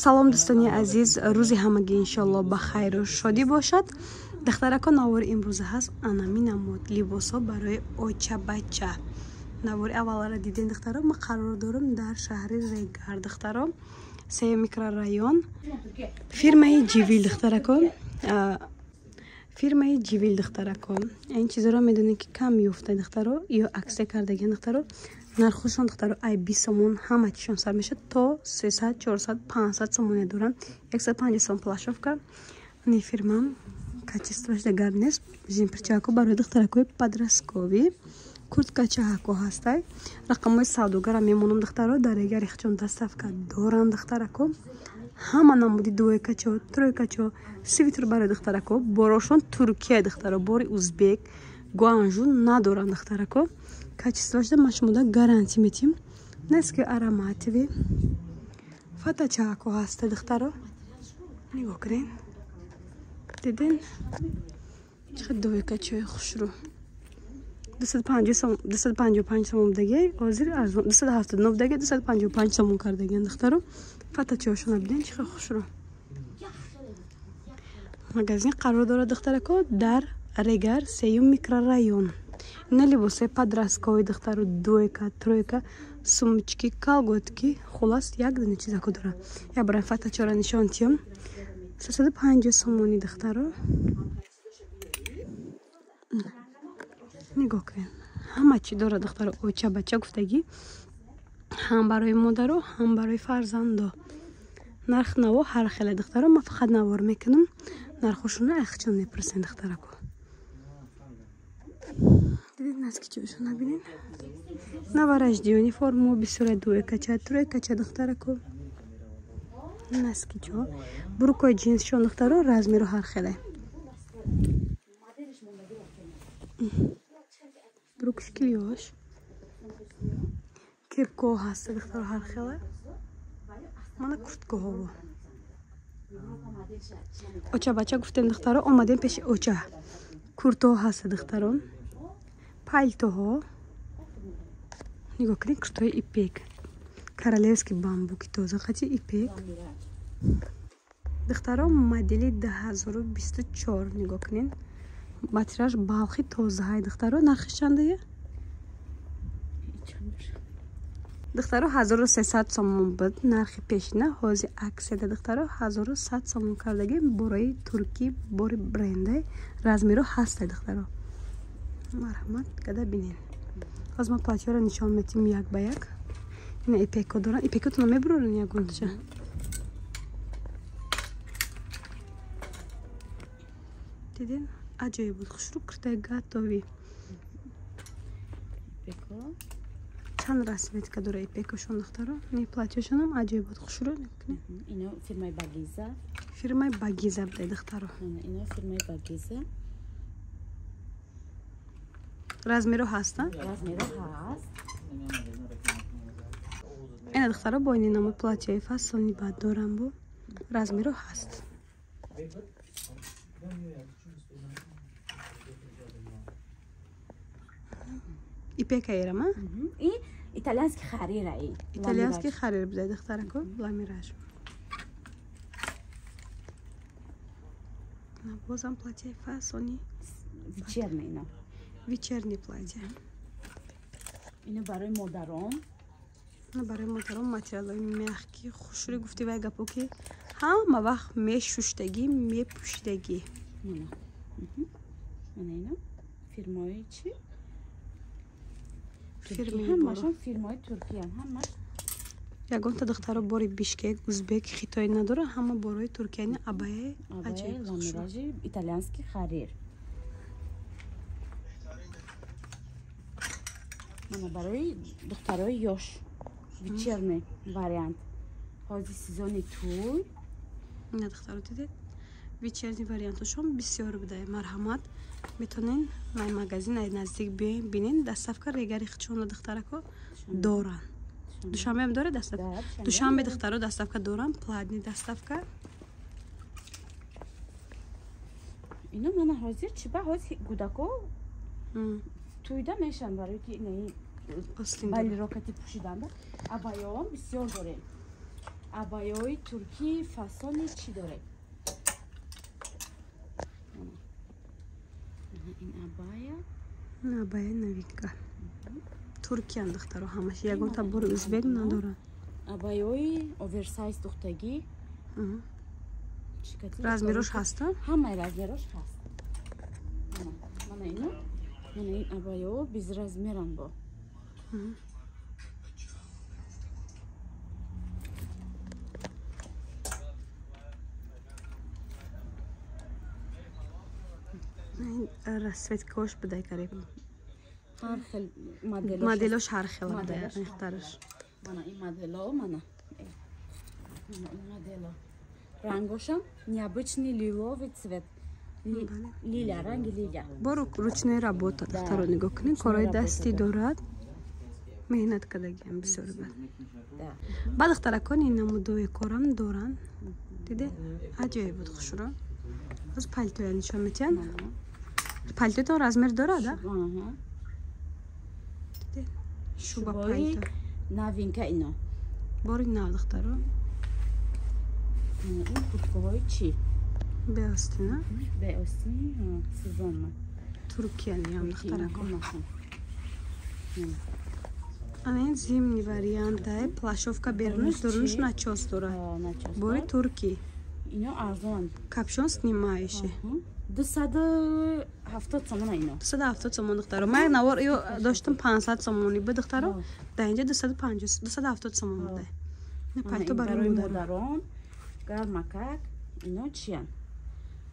салом дӯстони азиз, рӯзи ҳамагӣ иншоалло ба хайру шодӣ бошад. духтаракон навори имрӯза ҳаст анами намуд либосҳо барои оча-бача. навори аввалара диден духтаро. Ма қарор дорам дар шаҳри Регар духтаро, 3 микрорайон, фирмаи Ҷивил духтаракон. фирмаи Ҷивил духтаракон. Ин чизоро медонед ки кам юфта духтаро ё аксия кардаген духтаро. нархушон духтаро ай 20 сомон ҳама чишон сар мешад то 300 400 500 сомоне доран. 150 сом плашовка. Ин фирма качествош дагар нест. Жин перчако барои духтаракои подросткови. куртка чаҳако ҳастай. рақамои савдогара мемонам духтаро дар Регар ихчон доставка доран духтарако. ҳама намуди двойкачо, тройкачо, свитер барои духтарако. борошон Туркия духтаро, бори узбек, гуанжу надоран духтарако. качествоашда ма шумода гарантия метим. нест ки аромативи. фата чаҳако ҳаста духтаро. нигоҳ кунед. диден? чақад двойкачои хушрӯ. 255 сомон будага, ҳозир арзон 279 будага, 255 сомон кардаген духтаро. фатачошона биден чиқа хушрӯ. магазин қарор дорад духтарако дар Регар 3 микрорайон. ина либосои подросткови духтаро, двойка, тройка, сумочки, колготки, хулос як дона чизако дора. Я барои фатачора нишон тиём. 350 сомони духтаро. нигоҳ кунед. ҳама чӣ дорад духтаро. оча бача гуфтагӣ ҳам барои модаро, ҳам барои фарзандо. нарх наво ҳар хеле духтаро. ма фақат навор мекунам. нархошона ахчон мепурсен духтарако. дидед наскичошона бинед. навараждиёни форму бисура двойкача, тройкача духтарако. наскичо. бурукои ҷинсшон духтаро размеро ҳар хеле. бурукушки ёш. кепко ҳаста духтаро ҳар хеле. мана курткаҳово. оча бача гуфтем духтаро. омадем пеши оча. куртоҳо ҳаста духтаро. пальтоҳо. нигоҳ кунед. куртои ипек. королевский бамбуки тоза қати ипек. духтаро модели 2024. нигоҳ кунед. батираш балхи тозаҳай духтаро. нархи чандая? духтаро 1300 сомон буд. нархи пешина ҳозир аксияда духтаро 1100 сомон кардаги борои турки, бори брендай. размеро ҳастай духтаро. марҳамат гада бинен. ҳозир ма платьёро нишон метим як ба як. ина ипеко доран. ипекотона мебурорен ягонча. диден? аҷоиб буд. хушрӯ куртаи гатови. ипеко чанд расметка дора ипекошон духтаро. не платьёшонам аҷоиб буд. хушрӯ. ино фирмаи Багиза. фирмаи Багиза буде духтаро. ино фирмаи Багиза. размеро ҳаста? размеро ҳаст. ина духтаро бо ини намуд платьёи фасони бад дорам бо. размеро ҳаст. ипека ерама? И итальянский харира. итальянский харир буде духтарако. ламираж. бозам платьёи фасони вечерний ино. вечерний платье. ино барои модарон. ина барои модарон материалои мягкӣ хушрӯ гуфти вай гапо ки ҳама вақт мешуштагӣ, мепӯшидагӣ. мана ино фирмои чӣ? фирмаи ҳамашон фирмои Туркия. ҳамаш ягонта духтаро бори Бишкек, узбек, хитой надора. ҳама борои Туркияни абая аҷиб ламиражи итальянский харир. мана барои духтарои ёш вечерний вариант. ҳозир сезони туй. ина духтаро дидед вечерни вариантошон бисёр буда. марҳамат, метонен май магазин ай наздик биёен бинен. дастафка регари хичона духтарако доран. душанбеам дорад дастафка? душанбе духтаро дастафка доран. пладни дастафка. اینا من حاضر چی با حاضر گوداکو تویده میشن برای که اینه بلی راکتی پوشیدن ده. ابایه هم بسیار داره. ابایه های ترکی فصل چی داره؟ این ابایه این ابایه نوینکا ترکی هم دخترها همش یکون تا بور ازبک ندارن. ابایه های اوورسایز دختگی رزمیروش هستن؟ همه رزمیروش هست. من اینو من این ابایه ها بیز رزمیرم با. این رسویت کوش بدای کریم. هر خیل مدلش هر خیل بدای اخترش. من این مدلا من این مدلا رنگوشم необычный лиловый цвет. Лилия, ранги лилия. Бору ручной работа духтаро нигоҳ кунед. корои дастӣ дорад. меҳнат кардагиам бисёр бад. ба духтаракони намудои корам доранд. диде аҷоиб буд хушро. ҳоз палтоя нишон метиҳанд. палтоятон размер дорад? диде шуба палто. Новинка ино. бори нав духтаро. این کتکوهای چی؟ به‌آستینا؟ به‌آستین سوزان من ترکیه نیام دخترکو انا این زیمنی وریانت پلاشوفکا беруниш дуруниш начос дора бори турки اینا ارزان капшон снимаише 270 сомон اینا 270 сомон духтаро ман навор ё доштам 500 сомони ба духтаро да инҷа 250 270 сомон буда не палто барои модарон гармакак اینا چیان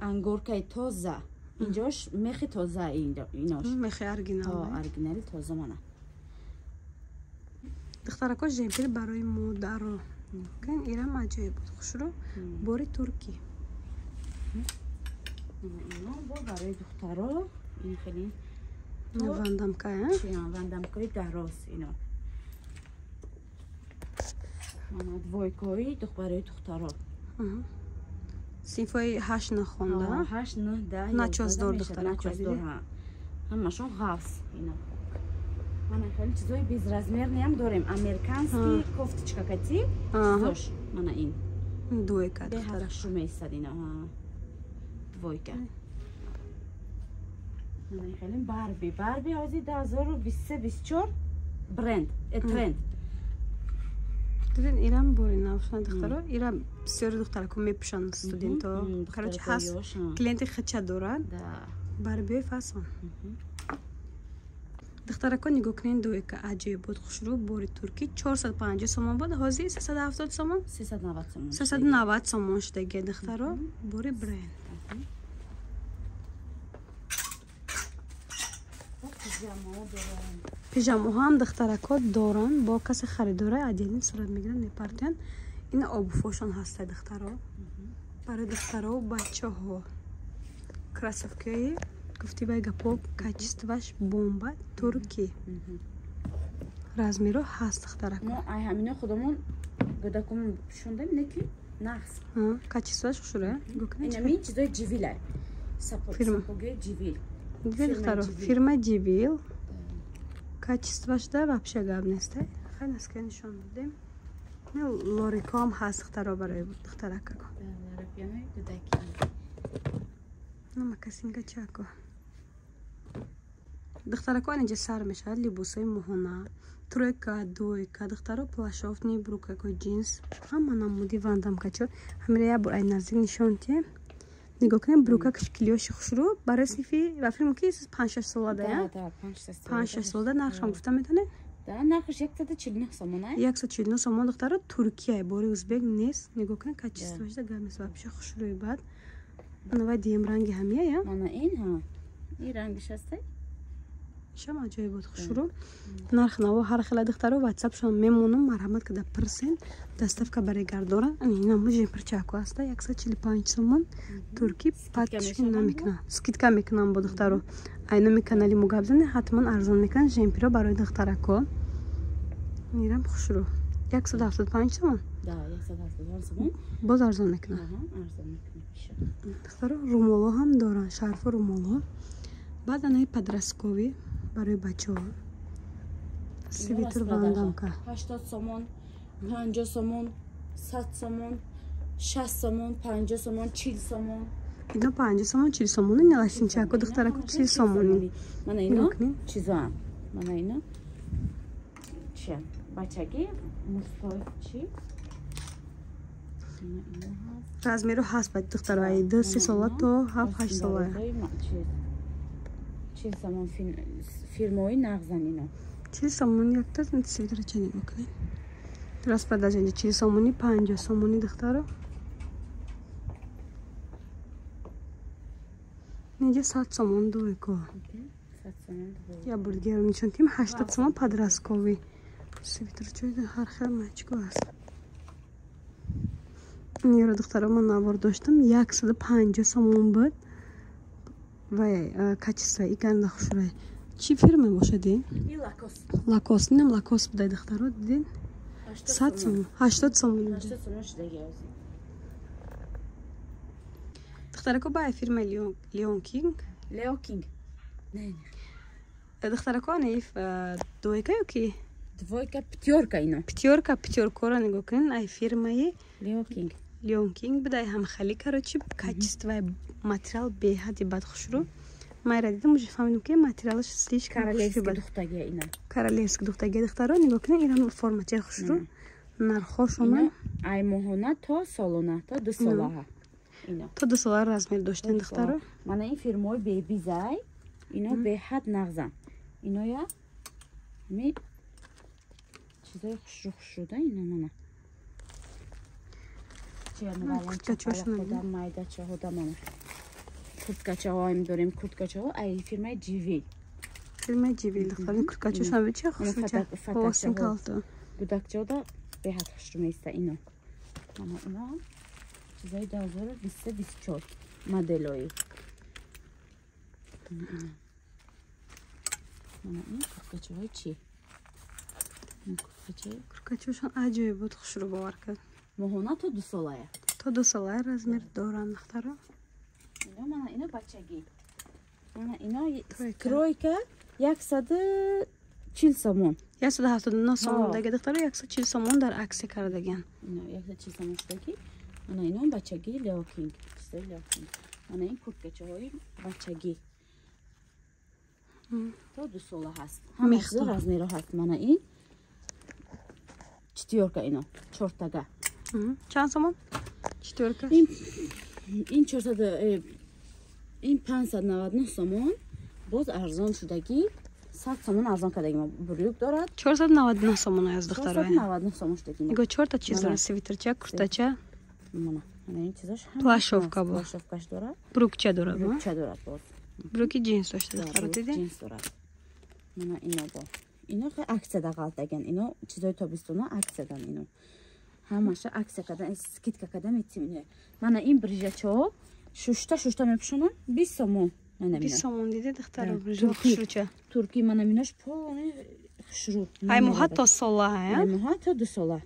انگورکای تازه اینجاش مخی تازه ایناش مخی ارگینالی تازه منه دخترکا ژمپل برای مادرو کن ایرم عجیب بود خوشرو باری ترکی اینا برای دخترا این خیلی وندمکای چیان وندمکای دراز اینا من دویکایی برای دخترا صفای 8 نخونده 8 9 10 начос дор духтаракои ҳамашон ғафс ино мана хеле чизои безразмерни ҳам дорем американский кофточка кати чизош мана ин двойка духтарак шу месад ино двойка мана хеле барби ҳозир 2023-24 бренд тренд диден ирам бори навшан духтаро ирам бисёри духтарако мепӯшанд студентҳо короче ҳаст клиенти хича дорад барбиёи фасон духтарако нигоҳ кунед доика аҷоиб буд хушрӯ бори туркӣ 450 сомон буд ҳозир 370 сомон 390 сомон шудагия духтаро бори бренд пижамоҳо ҳам духтарако доранд бо касе харидора отделин сурат мегиранд мепартоянд ин обуфошон ҳаста духтаро барои духтаро бачаҳо красовкаи гуфти бай гапо качестваш бомба турки размеро ҳаст духтарако ай ҳамино худамон гӯдакум шундем неки нақс качестваш хушура инамин чизои ҷивилай сапоги ҷивил духтаро фирма ҷивил качествашда вообще гап нест хеле аска нишон додем лорико ҳам ҳаст духтаро барои духтаракако намакасинга чако духтарако инҷа сар мешавад либосои моҳона тройка двойка духтаро плашофтни брукако джинс ҳама намуди вандамкачо ҳамира як бор ай наздик нишон тием нигоҳ кунем брука кишкилиёши хушрӯ барои синфи ва филм ки 5-6 солада 5-6 солада нақшам гуфта метонед нақш 149 сомон 149 сомон духтаро туркия бори узбек нест нигоҳ кунед качествашда гамес вообще хушрӯи бад навай дием ранги ҳамия я мана ин ин рангиш ҳастай шам аҷоиб буд хушрӯ нарх наво ҳар хела духтаро ватсапшон мемонам марҳамат када персент доставка барои гардора ина мужи перчаку аста 145 сомон турки патчки намекунам скидка мекунам бо духтаро айноми канали мо гап зани ҳатман арзон мекунам жемпиро барои духтарако мирам хушрӯ 175 сомон да 175 сомон боз арзон мекунам духтаро румоло ҳам доран шарфу румоло баъд анаи подросткови барои бачаҳо свитер вандамка 80 сомон 50 сомон 100 сомон 60 сомон 50 сомон 40 сомон ино 50 сомон 40 сомон ин лашинчаку духтараку 40 сомон мана ино чизам мана ино чи бачаги мустой чи размеру ҳаст ба духтаро ай 2-3 сола то 7-8 сола چیل سامان فیرمایی نغزن اینا 40 сомон якта свитер ча нигоҳ кунед درست بعد از اینجا 40 سومونی 50 سومونی دخترا اینجا 100 سومون دویکو یا бургерни чун тим 80 сомон подростковый свитер чой ҳар хел мачку аст неро духтара ман навор доштам 150 сомон буд ва качество иганда хушрай чи фирма бошади лакос нем лакос будай духтаро дидин 100 сомон 80 сомон 80 сомон шидагӣ духтарако ба фирма Leon King не духтарако наиф двойка ёки двойка пятёрка ино пятёркора нигоҳ кунед ай фирмаи Leon King будай ҳам хали короче качествои материал беҳади бадхушрӯ майра дидам уже фаҳмидам ки материалаш слишком королевский духтаги духтаро нигоҳ кунед ира формати хушрӯ нархошона ай моҳона то солона то 2 сола то 2 сола размер доштан духтаро мана ин фирмои бебизай ино беҳад нағзан ино я ми чизои хушрӯда ино мана курткачаҳоам дорем курткачаҳо ай фирмаи ҷивил духтаро курткачашон бича хушрӯча посин калто гудакчаҳода беҳад хушрӯ места ино мана ино чизои 2023-24 моделои мана ин курткачаҳои чи курткачашон аҷоиб буд хушрӯ бовар кард моҳона то 2 солая то 2 солая размер доранд духтаро ино мана ино бачагӣ мана ино кройка 140 сомон 179 сомон даги духтаро 140 сомон дар аксе кардаган ино 140 сомон шудагӣ мана ино бачагӣ Leon мана ин курткачаҳои бачагӣ то 2 сола ҳаст ҳамаи размеро ҳаст мана ин четвёрка ино чортага чанд сомон четвёрка ин 400 ин 599 сомон боз арзон шудагӣ 100 сомон арзон кардагӣ бурюк дорад 499 сомон аст духтаро 499 сомон шудагӣ иго 4 та чиз дорад свитерча куртача мана ин чизаш плашовка бо плашовкаш дорад брукча дорад боз бруки джинс дошта духтаро диди джинс дорад мана ино бо ино аксияда қалтаган ино чизои тобистона аксиядан ино ҳамаша аксия кардан скидка кардан метимне мана ин брижачаҳо шушта мепӯшонам 20 сомон 20 сомон диди духтаро брижа хушрӯча турки мана минош пони хушрӯ ай моҳа то сола ай моҳа то 2 сола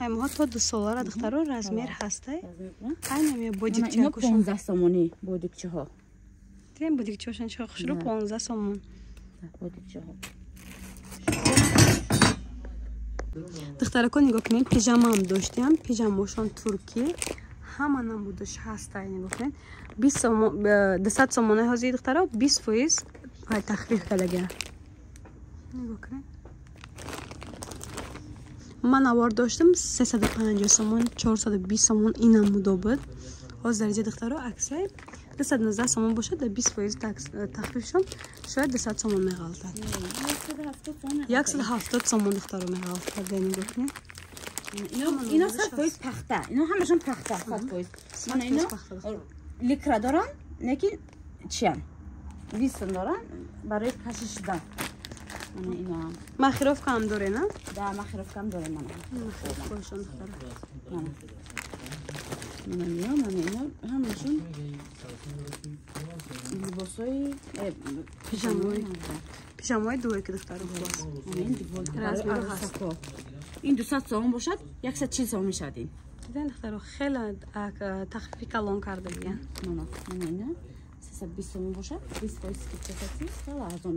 ай моҳа то 2 солара духтаро размер ҳастай ай намия бодикча ино 15 сомони бодикчаҳо дем бодикчаҳошон чо хушрӯ 15 сомон бодикчаҳо духтарако нигоҳ кунед пижамаам доштам пижамошон турки ҳама намудаш ҳастай нигоҳ кунед 20 сомон 200 сомонаи ҳозири духтаро 20% тахфиф кардаган нигоҳ кунед ман авор доштам 350 сомон 420 сомон ин намудо буд ҳозир дар ҷа духтаро аксай 219 сомон бошад дар 20% тахфифшон шояд 200 сомон меғалтад 170 сомон духтаро меғалтад нигоҳ кунед ино 100% пахта ино ҳамашон пахта 100% мана ино ликра доран лекин чиям висон доран барои кашишидан Mana ina. Maxirovka ham dore, na? Da, maxirovkam dore mana. Xo'sh, dixtaro. Mana. Mana ina hammashun libosoy пижамои дуе ки духтаро ин 200 сом бошад 140 сом мешад ин дидан духтаро хеле тахфифи калон карда диан мана ина 320 сом бошад 20% скидка хела арзон